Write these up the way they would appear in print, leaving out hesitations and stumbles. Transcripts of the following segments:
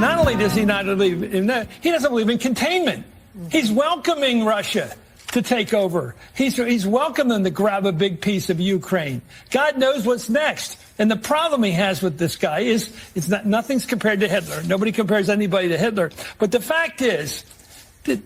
Not only does he not believe in that, he doesn't believe in containment. He's welcoming Russia to take over. He's welcoming them to grab a big piece of Ukraine. God knows what's next. And the problem he has with this guy is nothing's compared to Hitler. Nobody compares anybody to Hitler. But the fact is that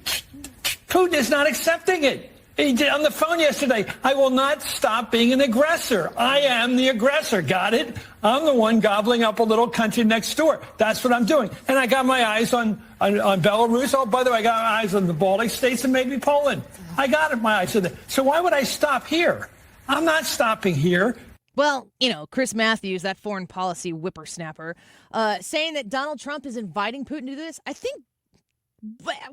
Putin is not accepting it. He did on the phone yesterday. I will not stop being an aggressor. I am the aggressor. Got it? I'm the one gobbling up a little country next door. That's what I'm doing. And I got my eyes on Belarus. Oh, by the way, I got my eyes on the Baltic states and maybe Poland. I got my eyes on that. So why would I stop here? I'm not stopping here. Well, Chris Matthews, that foreign policy whippersnapper, saying that Donald Trump is inviting Putin to do this. I think,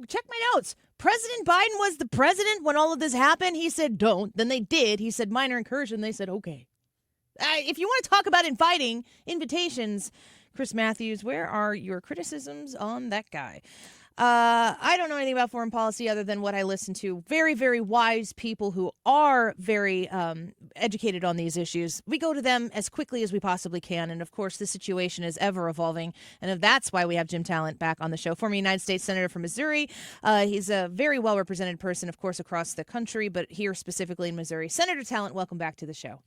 check my notes. President Biden was the president when all of this happened. He said, don't. Then they did. He said, minor incursion. They said, okay. If you want to talk about inviting invitations, Chris Matthews, where are your criticisms on that guy? I don't know anything about foreign policy other than what I listen to. Very, very wise people who are very educated on these issues. We go to them as quickly as we possibly can. And, of course, the situation is ever evolving. And that's why we have Jim Talent back on the show. Former United States Senator from Missouri. He's a very well-represented person, of course, across the country, but here specifically in Missouri. Senator Talent, welcome back to the show.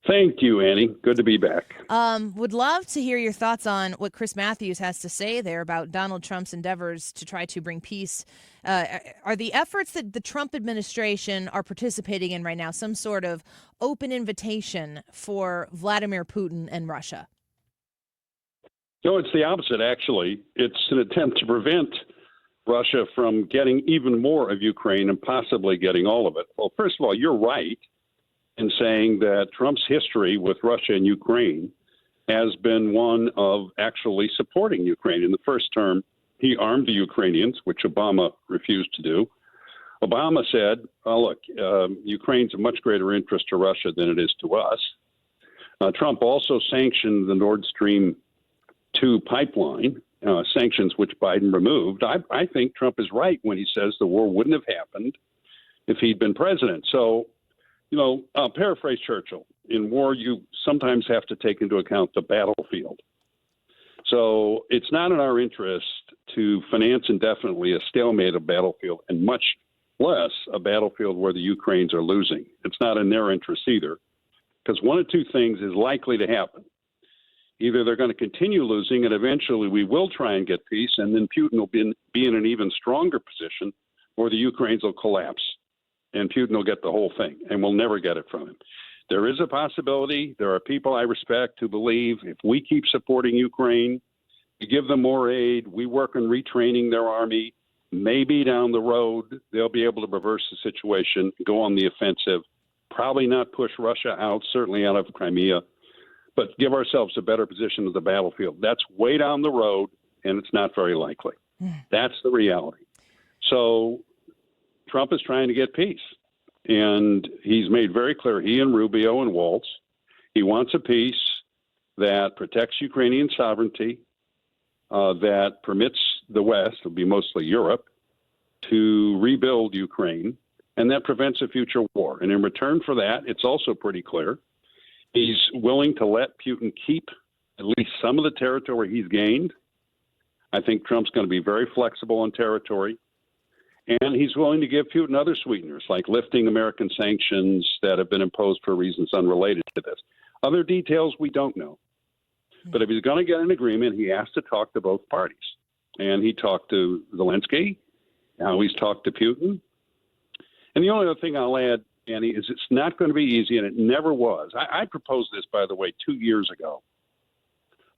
Thank you, Annie. Good to be back. Would love to hear your thoughts on what Chris Matthews has to say there about Donald Trump's endeavors to try to bring peace. Are the efforts that the Trump administration are participating in right now some sort of open invitation for Vladimir Putin and Russia? No, it's the opposite, actually. It's an attempt to prevent Russia from getting even more of Ukraine and possibly getting all of it. Well, first of all, you're right in saying that Trump's history with Russia and Ukraine has been one of actually supporting Ukraine. In the first term, he armed the Ukrainians, which Obama refused to do. Obama said, oh, look, Ukraine's a much greater interest to Russia than it is to us. Trump also sanctioned the Nord Stream 2 pipeline, sanctions which Biden removed. I think Trump is right when he says the war wouldn't have happened if he'd been president. So, I'll paraphrase Churchill. In war, you sometimes have to take into account the battlefield. So it's not in our interest to finance indefinitely a stalemated battlefield, and much less a battlefield where the Ukrainians are losing. It's not in their interest either, because one of two things is likely to happen. Either they're going to continue losing, and eventually we will try and get peace, and then Putin will be in an even stronger position, or the Ukrainians will collapse. And Putin will get the whole thing, and we'll never get it from him. There is a possibility. There are people I respect who believe if we keep supporting Ukraine, we give them more aid, we work on retraining their army, maybe down the road they'll be able to reverse the situation, go on the offensive, probably not push Russia out, certainly out of Crimea, but give ourselves a better position of the battlefield. That's way down the road, and it's not very likely. That's the reality. So Trump is trying to get peace, and he's made very clear, he and Rubio and Waltz, he wants a peace that protects Ukrainian sovereignty, that permits the West, it'll be mostly Europe, to rebuild Ukraine, and that prevents a future war. And in return for that, it's also pretty clear, he's willing to let Putin keep at least some of the territory he's gained. I think Trump's going to be very flexible on territory. And he's willing to give Putin other sweeteners, like lifting American sanctions that have been imposed for reasons unrelated to this. Other details we don't know. But if he's going to get an agreement, he has to talk to both parties. And he talked to Zalenskyy. Now he's talked to Putin. And the only other thing I'll add, Annie, is it's not going to be easy, and it never was. I proposed this, by the way, 2 years ago.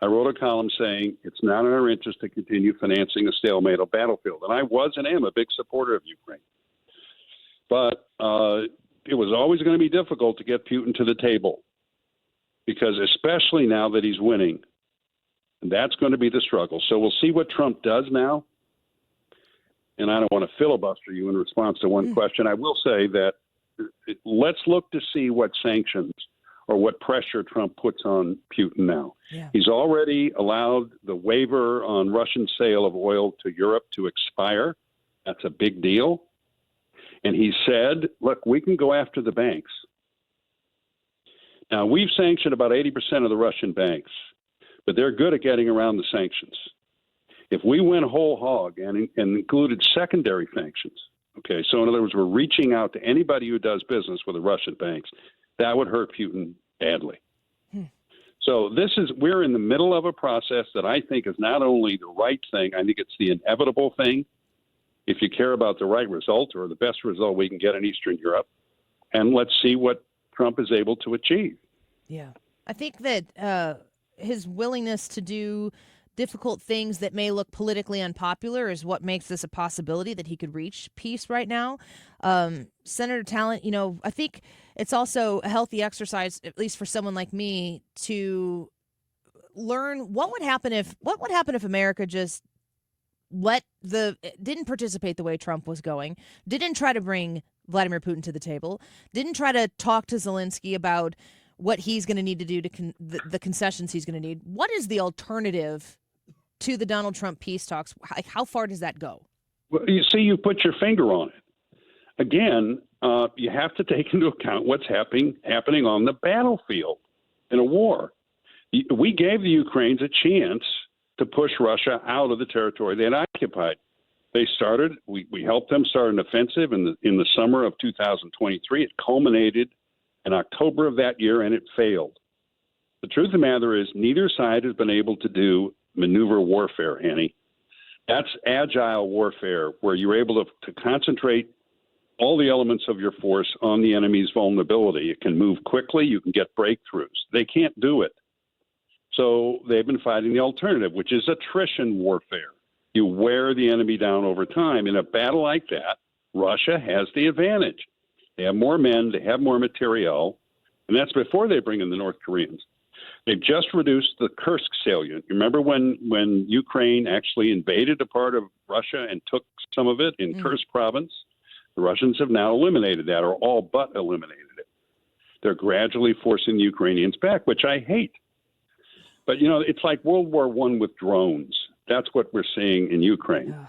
I wrote a column saying it's not in our interest to continue financing a stalemated battlefield. And I was and am a big supporter of Ukraine. But it was always going to be difficult to get Putin to the table, because especially now that he's winning, that's going to be the struggle. So we'll see what Trump does now. And I don't want to filibuster you in response to one question. I will say that let's look to see what sanctions or what pressure Trump puts on Putin now. Yeah. He's already allowed the waiver on Russian sale of oil to Europe to expire. That's a big deal. And he said, look, we can go after the banks. Now, we've sanctioned about 80% of the Russian banks, but they're good at getting around the sanctions. If we went whole hog and included secondary sanctions, okay, so in other words, we're reaching out to anybody who does business with the Russian banks, that would hurt Putin badly. So we're in the middle of a process that I think is not only the right thing, I think it's the inevitable thing if you care about the right result or the best result we can get in Eastern Europe. And let's see what Trump is able to achieve. Yeah. I think that his willingness to do difficult things that may look politically unpopular is what makes this a possibility that he could reach peace right now. Senator Talent, I think it's also a healthy exercise, at least for someone like me, to learn what would happen if America just didn't participate the way Trump was going, didn't try to bring Vladimir Putin to the table, didn't try to talk to Zalenskyy about what he's going to need to do to the concessions he's going to need. What is the alternative to the Donald Trump peace talks? How far does that go? Well, you see, you put your finger on it. Again, you have to take into account what's happening on the battlefield in a war. We gave the Ukrainians a chance to push Russia out of the territory they had occupied. We helped them start an offensive in the summer of 2023. It culminated in October of that year, and it failed. The truth of the matter is neither side has been able to do maneuver warfare, Annie. That's agile warfare, where you're able to concentrate all the elements of your force on the enemy's vulnerability. It can move quickly. You can get breakthroughs. They can't do it. So they've been fighting the alternative, which is attrition warfare. You wear the enemy down over time. In a battle like that, Russia has the advantage. They have more men, they have more materiel, and that's before they bring in the North Koreans. They've just reduced the Kursk salient. You remember when Ukraine actually invaded a part of Russia and took some of it in Kursk province? The Russians have now eliminated that, or all but eliminated it. They're gradually forcing the Ukrainians back, which I hate. But, it's like World War I with drones. That's what we're seeing in Ukraine. Ugh.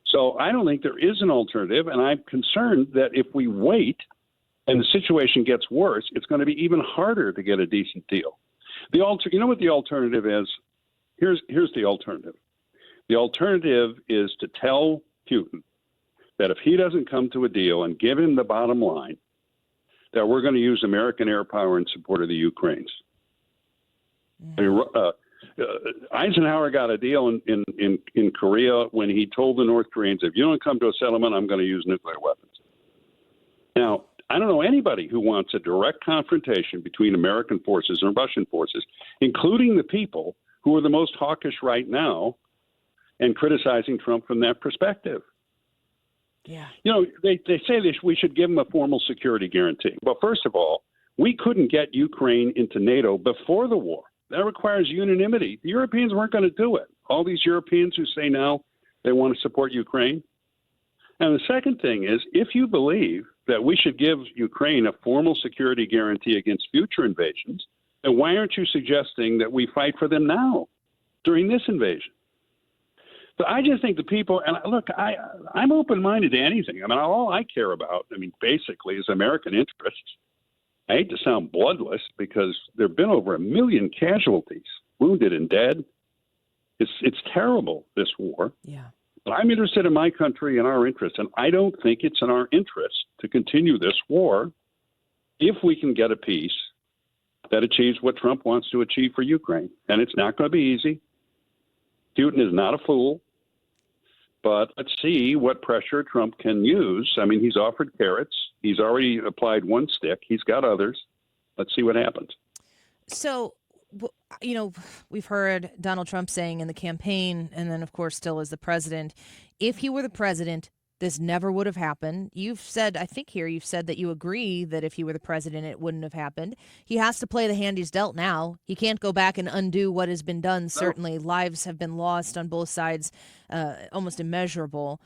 So I don't think there is an alternative, and I'm concerned that if we wait and the situation gets worse, it's going to be even harder to get a decent deal. You know what the alternative is? Here's the alternative. The alternative is to tell Putin that if he doesn't come to a deal and give him the bottom line, that we're going to use American air power in support of the Ukrainians. Eisenhower got a deal in Korea when he told the North Koreans, if you don't come to a settlement, I'm going to use nuclear weapons. Now, I don't know anybody who wants a direct confrontation between American forces and Russian forces, including the people who are the most hawkish right now and criticizing Trump from that perspective. Yeah. They say we should give them a formal security guarantee. Well, first of all, we couldn't get Ukraine into NATO before the war. That requires unanimity. The Europeans weren't going to do it. All these Europeans who say now they want to support Ukraine. And the second thing is, if you believe that we should give Ukraine a formal security guarantee against future invasions, then why aren't you suggesting that we fight for them now during this invasion? So I just think the people, and look, I'm open-minded to anything. All I care about, basically, is American interests. I hate to sound bloodless because there have been over 1 million casualties, wounded and dead. It's terrible, this war. Yeah. But I'm interested in my country and our interests, and I don't think it's in our interest to continue this war if we can get a peace that achieves what Trump wants to achieve for Ukraine. And it's not going to be easy. Putin is not a fool. But let's see what pressure Trump can use. He's offered carrots. He's already applied one stick. He's got others. Let's see what happens. So, we've heard Donald Trump saying in the campaign, and then, of course, still as the president, if he were the president, this never would have happened. You've said that you agree that if he were the president, it wouldn't have happened. He has to play the hand he's dealt now. He can't go back and undo what has been done. No. Certainly, lives have been lost on both sides, almost immeasurable.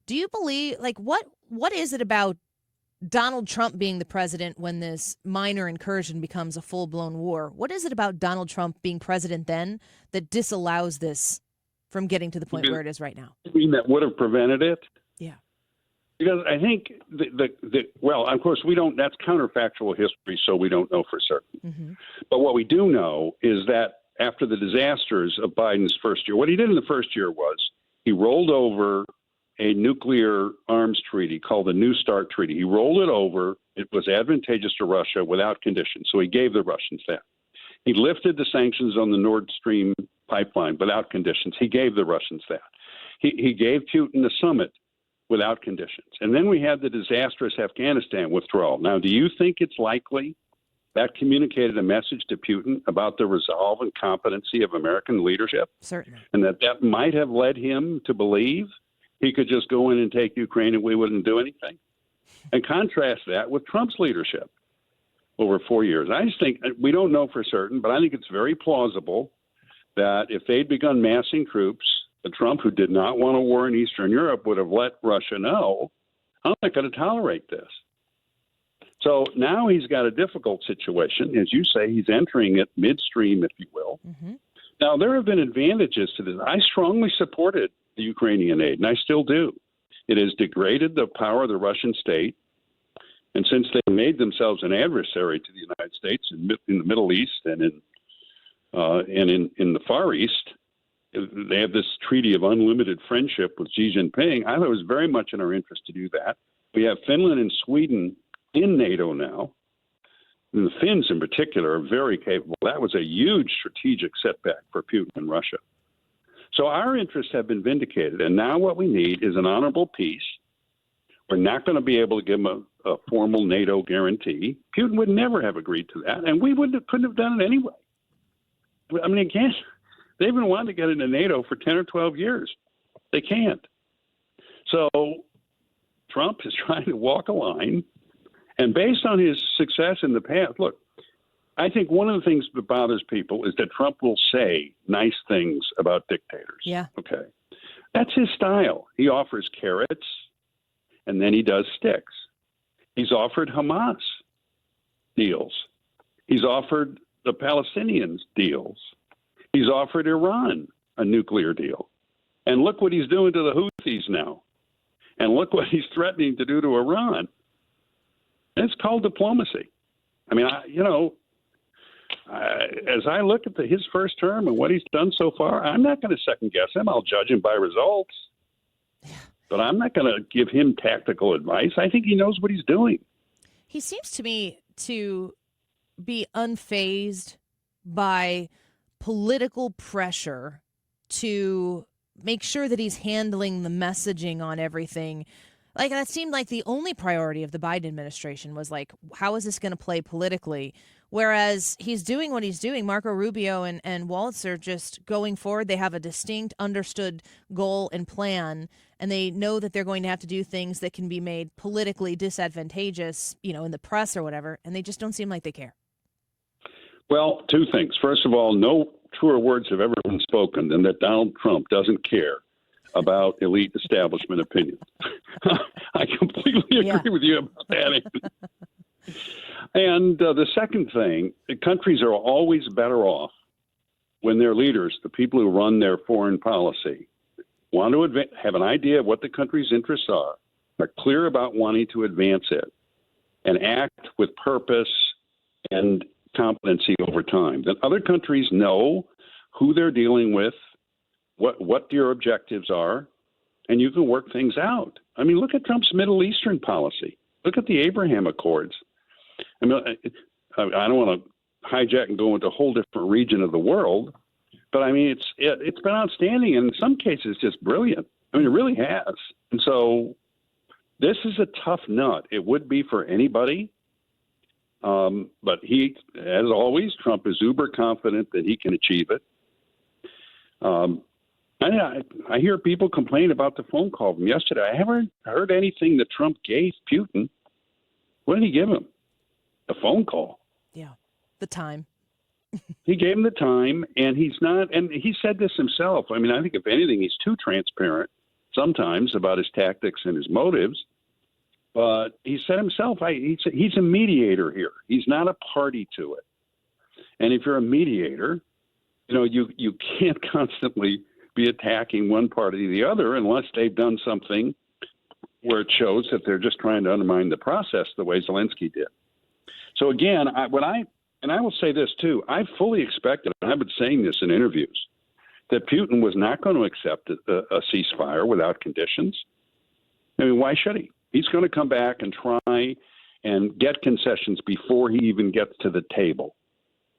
Do you believe, what is it about Donald Trump being the president when this minor incursion becomes a full-blown war? What is it about Donald Trump being president then that disallows this from getting to the point where it is right now? You mean that would have prevented it? Yeah. Because I think of course we don't, that's counterfactual history, so we don't know for certain. Mm-hmm. But what we do know is that after the disasters of Biden's first year, what he did in the first year was He rolled over a nuclear arms treaty called the New START Treaty. He rolled it over. It was advantageous to Russia without conditions, so he gave the Russians that. He lifted the sanctions on the Nord Stream pipeline without conditions. He gave the Russians that. He gave Putin the summit without conditions. And then we had the disastrous Afghanistan withdrawal. Now, do you think it's likely that communicated a message to Putin about the resolve and competency of American leadership? Certainly. And that might have led him to believe he could just go in and take Ukraine and we wouldn't do anything? And contrast that with Trump's leadership over 4 years. I just think, we don't know for certain, but I think it's very plausible that if they'd begun massing troops, Trump, who did not want a war in Eastern Europe, would have let Russia know, I'm not going to tolerate this. So now he's got a difficult situation. As you say, he's entering it midstream, if you will. Mm-hmm. Now, there have been advantages to this. I strongly supported the Ukrainian aid, and I still do. It has degraded the power of the Russian state. And since they made themselves an adversary to the United States in the Middle East and in the Far East, they have this treaty of unlimited friendship with Xi Jinping. I thought it was very much in our interest to do that. We have Finland and Sweden in NATO now. And the Finns in particular are very capable. That was a huge strategic setback for Putin and Russia. So our interests have been vindicated. And now what we need is an honorable peace. We're not going to be able to give them a formal NATO guarantee. Putin would never have agreed to that. And we couldn't have done it anyway. I mean, again, they've been wanting to get into NATO for 10 or 12 years. They can't. So Trump is trying to walk a line. And based on his success in the past, look, I think one of the things that bothers people is that Trump will say nice things about dictators. Yeah. Okay. That's his style. He offers carrots, and then he does sticks. He's offered Hamas deals. He's offered the Palestinians deals. He's offered Iran a nuclear deal. And look what he's doing to the Houthis now. And look what he's threatening to do to Iran. It's called diplomacy. I mean, as I look at his first term and what he's done so far, I'm not going to second guess him. I'll judge him by results. But I'm not going to give him tactical advice. I think he knows what he's doing. He seems to me to be unfazed by political pressure to make sure that he's handling the messaging on everything. Like, that seemed like the only priority of the Biden administration was like, how is this going to play politically? Whereas he's doing what he's doing. Marco Rubio and Waltz are just going forward. They have a distinct, understood goal and plan, and they know that they're going to have to do things that can be made politically disadvantageous, in the press or whatever, and they just don't seem like they care. Well, two things. First of all, no truer words have ever been spoken than that Donald Trump doesn't care about elite establishment opinion. I completely agree with you about that. And the second thing, the countries are always better off when their leaders, the people who run their foreign policy, want to have an idea of what the country's interests are clear about wanting to advance it, and act with purpose and competency over time. That other countries know who they're dealing with, what your objectives are, and you can work things out. I mean, look at Trump's Middle Eastern policy. Look at the Abraham Accords. I mean, I don't want to hijack and go into a whole different region of the world, but I mean, it's been outstanding, and in some cases just brilliant. I mean, it really has. And so this is a tough nut. It would be for anybody. But he, as always, Trump is uber confident that he can achieve it. I hear people complain about the phone call from yesterday. I haven't heard anything that Trump gave Putin. What did he give him? A phone call. Yeah, the time. He gave him the time, and he's not, and he said this himself. I mean, I think if anything, he's too transparent sometimes about his tactics and his motives. But he said himself, he's a mediator here. He's not a party to it. And if you're a mediator, you can't constantly be attacking one party or the other unless they've done something where it shows that they're just trying to undermine the process the way Zalenskyy did. So again, I will say this too, I fully expected, and I've been saying this in interviews, that Putin was not going to accept a ceasefire without conditions. I mean, why should he? He's going to come back and try and get concessions before he even gets to the table,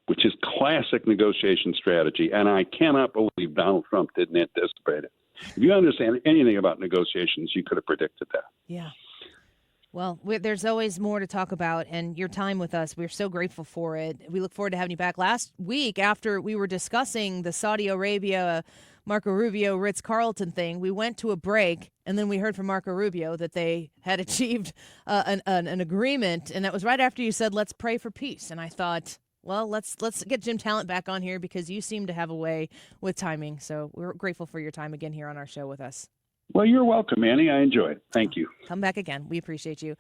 which is classic negotiation strategy. And I cannot believe Donald Trump didn't anticipate it. If you understand anything about negotiations, you could have predicted that. Yeah. Well, there's always more to talk about, and your time with us, we're so grateful for it. We look forward to having you back. Last week, after we were discussing the Saudi Arabia, Marco Rubio, Ritz-Carlton thing, we went to a break, and then we heard from Marco Rubio that they had achieved an agreement, and that was right after you said, let's pray for peace. And I thought, well, let's get Jim Talent back on here because you seem to have a way with timing. So we're grateful for your time again here on our show with us. Well, you're welcome, Annie. I enjoyed it. Thank you. Come back again. We appreciate you.